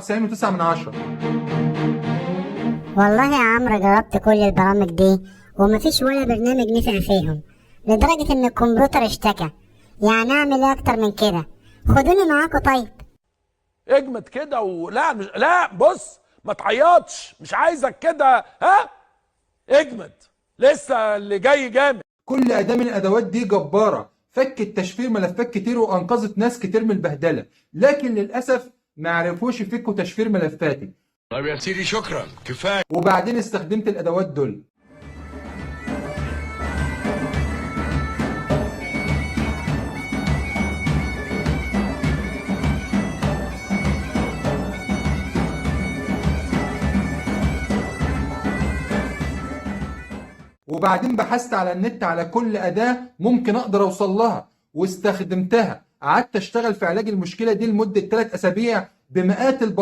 99.9. والله يا عمرو جربت كل البرامج دي ومفيش ولا برنامج نفع فيهم، لدرجة ان الكمبيوتر اشتكى. يعني اعمل ايه اكتر من كده؟ خدوني معاكم طيب. اجمد كده ولا مش لا بص ما تعيطش، مش عايزك كده، ها؟ اجمد، لسه اللي جاي جامد. كل أداة من الأدوات دي جبارة، فكت تشفير ملفات كتير وأنقذت ناس كتير من البهدلة، لكن للأسف ما عرفوش يفكوا تشفير ملفاتي. طيب يا سيدي شكرا كفايه. وبعدين استخدمت الأدوات دول. وبعدين بحثت على النت على كل أداة ممكن أقدر أوصل لها واستخدمتها. قعدت أشتغل في علاج المشكلة دي لمدة 3 أسابيع بمئات البرامج